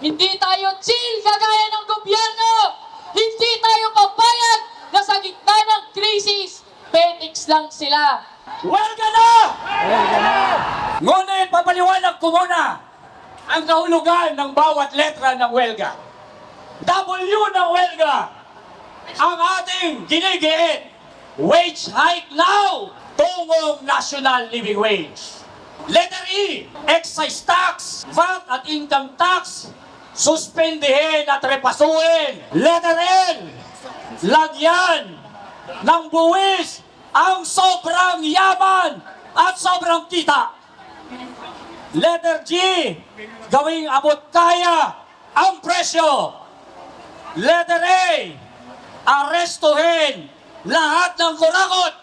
Hindi tayo chill kagaya ng gobyerno. Hindi tayo papayag na sa gitna ng krisis, petiks lang sila. Welga na! Ngunit papaliwanag ko muna ang kahulugan ng bawat letra ng welga. W ng welga, ang ating ginigiit, wage hike now, tungong national living wage. Letter E, excise tax, VAT at income tax, suspendihin at repasuin. Letter N, lagyan ng buwis ang sobrang yaman at sobrang kita. Letter G, gawing abot kaya ang presyo. Letter A, arestuhin lahat ng kurakot.